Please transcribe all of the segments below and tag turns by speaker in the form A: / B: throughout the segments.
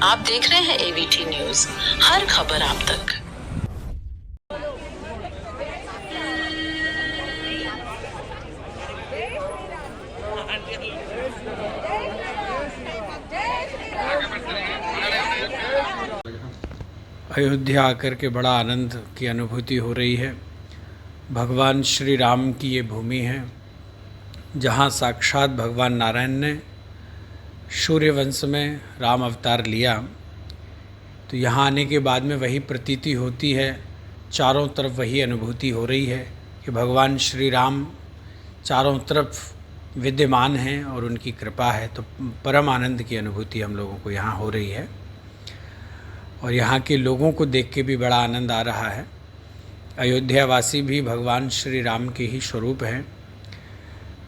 A: आप देख रहे हैं एबीटी न्यूज, हर खबर आप तक।
B: अयोध्या आकर के बड़ा आनंद की अनुभूति हो रही है। भगवान श्री राम की ये भूमि है जहाँ साक्षात भगवान नारायण ने सूर्यवंश में राम अवतार लिया। तो यहाँ आने के बाद में वही प्रतीति होती है, चारों तरफ वही अनुभूति हो रही है कि भगवान श्री राम चारों तरफ विद्यमान हैं और उनकी कृपा है। तो परम आनंद की अनुभूति हम लोगों को यहाँ हो रही है और यहाँ के लोगों को देख के भी बड़ा आनंद आ रहा है। अयोध्यावासी भी भगवान श्री राम के ही स्वरूप हैं।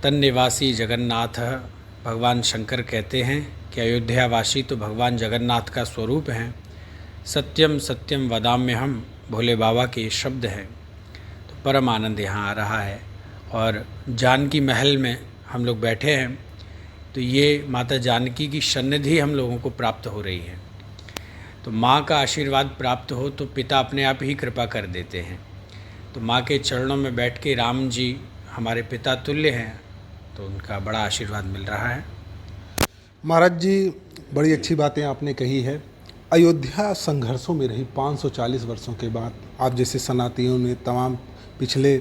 B: तन निवासी जगन्नाथ, भगवान शंकर कहते हैं कि अयोध्यावासी तो भगवान जगन्नाथ का स्वरूप हैं। सत्यम सत्यम वदाम्यहम, भोले बाबा के शब्द हैं। तो परम आनंद यहाँ आ रहा है। और जानकी महल में हम लोग बैठे हैं तो ये माता जानकी की सन्निधि हम लोगों को प्राप्त हो रही है। तो माँ का आशीर्वाद प्राप्त हो तो पिता अपने आप ही कृपा कर देते हैं। तो माँ के चरणों में बैठ के राम जी हमारे पिता तुल्य हैं, तो उनका बड़ा आशीर्वाद मिल रहा है।
C: महाराज जी, बड़ी अच्छी बातें आपने कही है। अयोध्या संघर्षों में रही 540 वर्षों के बाद, आप जैसे सनातनियों ने तमाम पिछले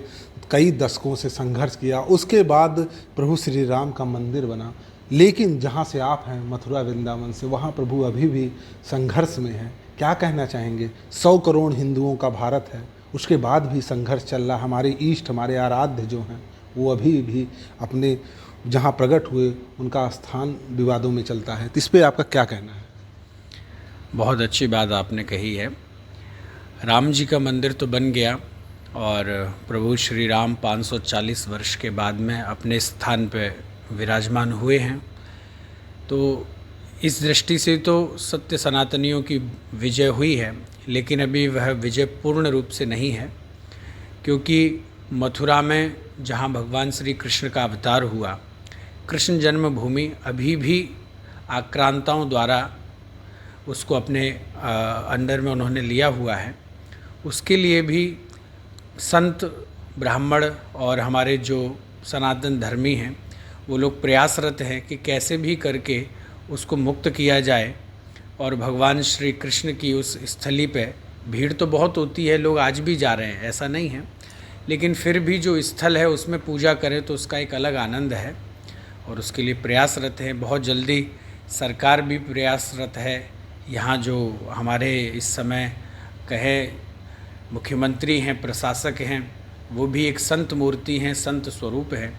C: कई दशकों से संघर्ष किया, उसके बाद प्रभु श्री राम का मंदिर बना। लेकिन जहाँ से आप हैं, मथुरा वृंदावन से, वहाँ प्रभु अभी भी संघर्ष में हैं। क्या कहना चाहेंगे? 100 करोड़ हिंदुओं का भारत है, उसके बाद भी संघर्ष चल रहा। हमारे ईष्ट, हमारे आराध्य जो हैं, वो अभी भी अपने जहाँ प्रकट हुए उनका स्थान विवादों में चलता है। तो इस पर आपका क्या कहना है?
B: बहुत अच्छी बात आपने कही है। राम जी का मंदिर तो बन गया और प्रभु श्री राम 540 वर्ष के बाद में अपने स्थान पर विराजमान हुए हैं। तो इस दृष्टि से तो सत्य सनातनियों की विजय हुई है, लेकिन अभी वह विजय पूर्ण रूप से नहीं है, क्योंकि मथुरा में जहाँ भगवान श्री कृष्ण का अवतार हुआ, कृष्ण जन्मभूमि अभी भी आक्रांताओं द्वारा उसको अपने अंडर में उन्होंने लिया हुआ है। उसके लिए भी संत, ब्राह्मण और हमारे जो सनातन धर्मी हैं वो लोग प्रयासरत हैं कि कैसे भी करके उसको मुक्त किया जाए। और भगवान श्री कृष्ण की उस स्थली पे भीड़ तो बहुत होती है, लोग आज भी जा रहे हैं, ऐसा नहीं है, लेकिन फिर भी जो स्थल है उसमें पूजा करें तो उसका एक अलग आनंद है और उसके लिए प्रयासरत हैं। बहुत जल्दी सरकार भी प्रयासरत है। यहाँ जो हमारे इस समय कहे मुख्यमंत्री हैं, प्रशासक हैं, वो भी एक संत मूर्ति हैं, संत स्वरूप हैं।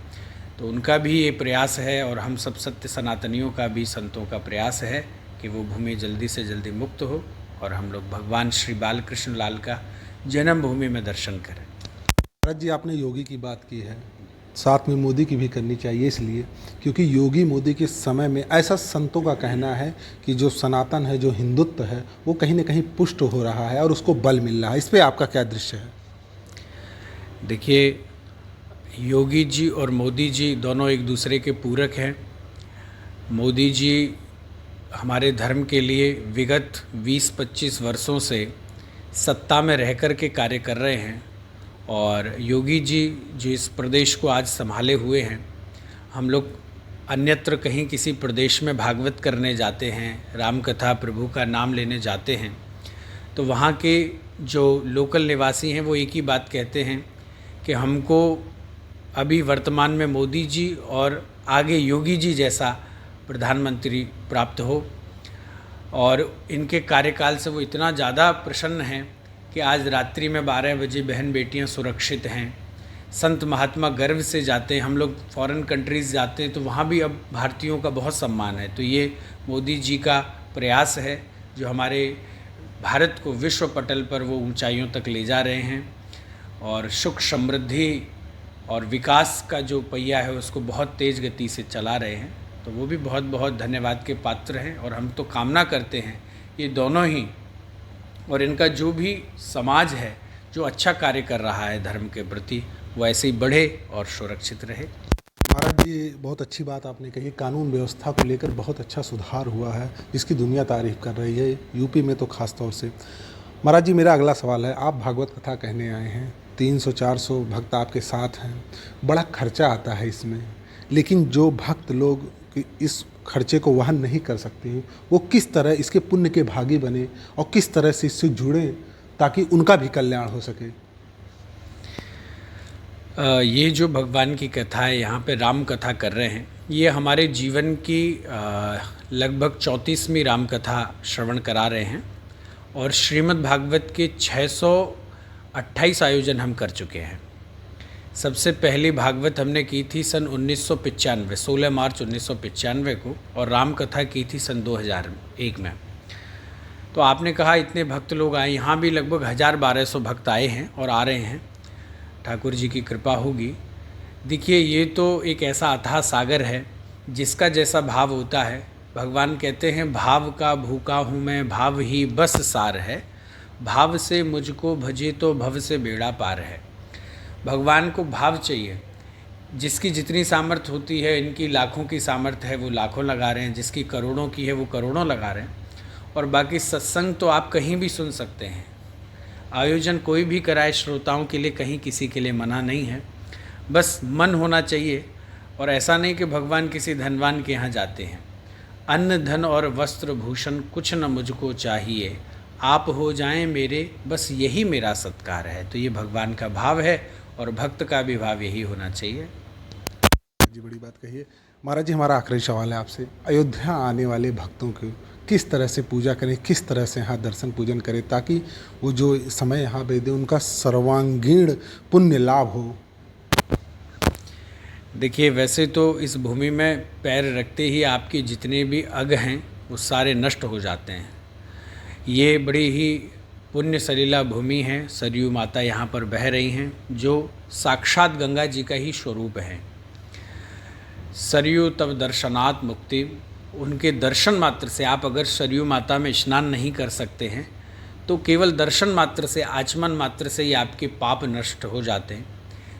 B: तो उनका भी ये प्रयास है और हम सब सत्य सनातनियों का भी, संतों का प्रयास है कि वो भूमि जल्दी से जल्दी मुक्त हो और हम लोग भगवान श्री बालकृष्ण लाल का जन्मभूमि में दर्शन करें।
C: महाराज जी, आपने योगी की बात की है, साथ में मोदी की भी करनी चाहिए, इसलिए क्योंकि योगी मोदी के समय में ऐसा संतों का कहना है कि जो सनातन है, जो हिंदुत्व है, वो कहीं ना कहीं पुष्ट हो रहा है और उसको बल मिल रहा है। इस पर आपका क्या दृश्य है?
B: देखिए, योगी जी और मोदी जी दोनों एक दूसरे के पूरक हैं। मोदी जी हमारे धर्म के लिए विगत 20-25 वर्षों से सत्ता में रह कर के कार्य कर रहे हैं और योगी जी जो इस प्रदेश को आज संभाले हुए हैं, हम लोग अन्यत्र कहीं किसी प्रदेश में भागवत करने जाते हैं, राम कथा प्रभु का नाम लेने जाते हैं, तो वहाँ के जो लोकल निवासी हैं वो एक ही बात कहते हैं कि हमको अभी वर्तमान में मोदी जी और आगे योगी जी जैसा प्रधानमंत्री प्राप्त हो। और इनके कार्यकाल से वो इतना ज़्यादा प्रसन्न हैं कि आज रात्रि में 12 बजे बहन बेटियां सुरक्षित हैं। संत महात्मा गर्व से जाते हैं। हम लोग फॉरेन कंट्रीज़ जाते हैं तो वहाँ भी अब भारतीयों का बहुत सम्मान है। तो ये मोदी जी का प्रयास है जो हमारे भारत को विश्व पटल पर वो ऊंचाइयों तक ले जा रहे हैं और सुख समृद्धि और विकास का जो पहिया है उसको बहुत तेज़ गति से चला रहे हैं। तो वो भी बहुत बहुत धन्यवाद के पात्र हैं और हम तो कामना करते हैं ये दोनों ही और इनका जो भी समाज है जो अच्छा कार्य कर रहा है धर्म के प्रति, वो ऐसे ही बढ़े और सुरक्षित रहे।
C: महाराज जी, बहुत अच्छी बात आपने कही। कानून व्यवस्था को लेकर बहुत अच्छा सुधार हुआ है, जिसकी दुनिया तारीफ कर रही है, यूपी में तो खास तौर से। महाराज जी, मेरा अगला सवाल है, आप भागवत कथा कहने आए हैं, 300-400 भक्त आपके साथ हैं, बड़ा खर्चा आता है इसमें, लेकिन जो भक्त लोग इस खर्चे को वहन नहीं कर सकते हैं, वो किस तरह इसके पुण्य के भागी बने और किस तरह से इससे जुड़ें ताकि उनका भी कल्याण हो सके?
B: ये जो भगवान की कथा है, यहाँ पे राम कथा कर रहे हैं, ये हमारे जीवन की लगभग 34वीं राम कथा श्रवण करा रहे हैं और श्रीमद् भागवत के 628 आयोजन हम कर चुके हैं। सबसे पहली भागवत हमने की थी सन 1995, 16 मार्च 1995 को, और राम कथा की थी सन 2001 में। तो आपने कहा इतने भक्त लोग आए, यहाँ भी लगभग 1000-1200 भक्त आए हैं और आ रहे हैं, ठाकुर जी की कृपा होगी। देखिए, ये तो एक ऐसा अथाह सागर है जिसका जैसा भाव होता है। भगवान कहते हैं, भाव का भूखा हूँ मैं, भाव ही बस सार है, भाव से मुझको भजे तो भव से बेड़ा पार है। भगवान को भाव चाहिए। जिसकी जितनी सामर्थ्य होती है, इनकी लाखों की सामर्थ्य है, वो लाखों लगा रहे हैं, जिसकी करोड़ों की है वो करोड़ों लगा रहे हैं। और बाकी सत्संग तो आप कहीं भी सुन सकते हैं, आयोजन कोई भी कराए श्रोताओं के लिए, कहीं किसी के लिए मना नहीं है, बस मन होना चाहिए। और ऐसा नहीं कि भगवान किसी धनवान के यहाँ जाते हैं। अन्न धन और वस्त्र भूषण कुछ न मुझको चाहिए, आप हो जाएं मेरे, बस यही मेरा सत्कार है। तो ये भगवान का भाव है और भक्त का भी भाव यही होना चाहिए।
C: जी, बड़ी बात कही है। महाराज जी, हमारा आखिरी सवाल है आपसे, अयोध्या आने वाले भक्तों की किस तरह से पूजा करें, किस तरह से यहाँ दर्शन पूजन करें ताकि वो जो समय यहाँ बेदे उनका सर्वांगीण पुण्य लाभ हो?
B: देखिए, वैसे तो इस भूमि में पैर रखते ही आपके जितने भी अंग हैं वो सारे नष्ट हो जाते हैं। ये बड़ी ही पुण्य सलीला भूमि है। सरयू माता यहाँ पर बह रही हैं, जो साक्षात गंगा जी का ही स्वरूप है। सरयू तब दर्शनात् मुक्ति, उनके दर्शन मात्र से, आप अगर सरयू माता में स्नान नहीं कर सकते हैं तो केवल दर्शन मात्र से, आचमन मात्र से ही आपके पाप नष्ट हो जाते हैं।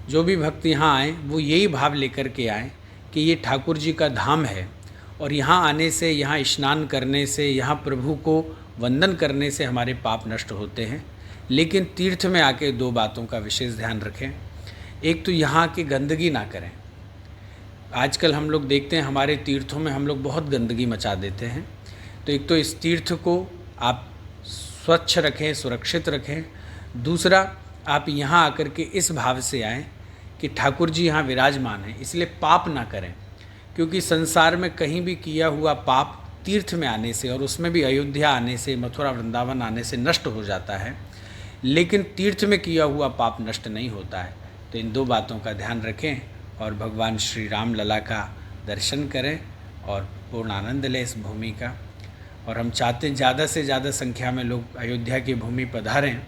B: जो भी भक्त यहाँ आए वो यही भाव लेकर के आए कि ये ठाकुर जी का धाम है और यहाँ आने से, यहाँ स्नान करने से, यहाँ प्रभु को वंदन करने से हमारे पाप नष्ट होते हैं। लेकिन तीर्थ में आके दो बातों का विशेष ध्यान रखें। एक तो यहाँ की गंदगी ना करें। आजकल हम लोग देखते हैं हमारे तीर्थों में हम लोग बहुत गंदगी मचा देते हैं। तो एक तो इस तीर्थ को आप स्वच्छ रखें, सुरक्षित रखें। दूसरा, आप यहाँ आकर के इस भाव से आएँ कि ठाकुर जी यहाँ विराजमान हैं, इसलिए पाप ना करें। क्योंकि संसार में कहीं भी किया हुआ पाप तीर्थ में आने से, और उसमें भी अयोध्या आने से, मथुरा वृंदावन आने से नष्ट हो जाता है, लेकिन तीर्थ में किया हुआ पाप नष्ट नहीं होता है। तो इन दो बातों का ध्यान रखें और भगवान श्री राम लला का दर्शन करें और पूर्ण आनंद लें इस भूमि का। और हम चाहते हैं ज़्यादा से ज़्यादा संख्या में लोग अयोध्या की भूमि पधारें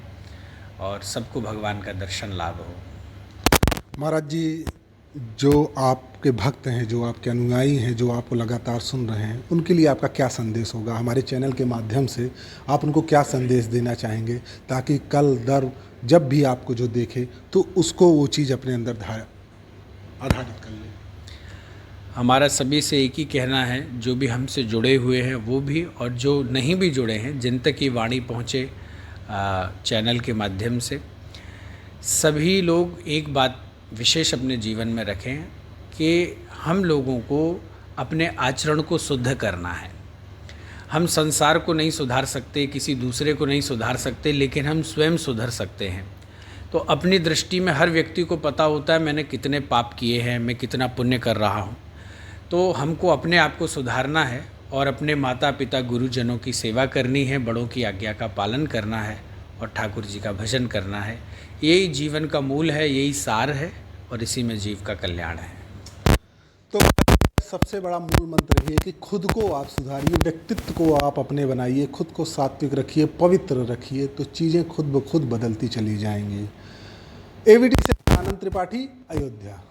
B: और सबको भगवान का दर्शन लाभ हो।
C: महाराज जी, जो आपके भक्त हैं, जो आपके अनुयायी हैं, जो आपको लगातार सुन रहे हैं, उनके लिए आपका क्या संदेश होगा? हमारे चैनल के माध्यम से आप उनको क्या संदेश देना चाहेंगे ताकि कल दर जब भी आपको जो देखे तो उसको वो चीज़ अपने अंदर आधारित कर ले?
B: हमारा सभी से एक ही कहना है, जो भी हमसे जुड़े हुए हैं वो भी, और जो नहीं भी जुड़े हैं, जिन तक ये वाणी पहुँचे चैनल के माध्यम से, सभी लोग एक बात विशेष अपने जीवन में रखें कि हम लोगों को अपने आचरण को शुद्ध करना है। हम संसार को नहीं सुधार सकते, किसी दूसरे को नहीं सुधार सकते, लेकिन हम स्वयं सुधर सकते हैं। तो अपनी दृष्टि में हर व्यक्ति को पता होता है मैंने कितने पाप किए हैं, मैं कितना पुण्य कर रहा हूँ। तो हमको अपने आप को सुधारना है और अपने माता पिता गुरुजनों की सेवा करनी है, बड़ों की आज्ञा का पालन करना है और ठाकुर जी का भजन करना है। यही जीवन का मूल है, यही सार है और इसी में जीव का कल्याण है।
C: तो सबसे बड़ा मूल मंत्र ये है कि खुद को आप सुधारिए, व्यक्तित्व को आप अपने बनाइए, खुद को सात्विक रखिए, पवित्र रखिए, तो चीज़ें खुद ब खुद बदलती चली जाएंगी। एवीटी से आनंद त्रिपाठी, अयोध्या।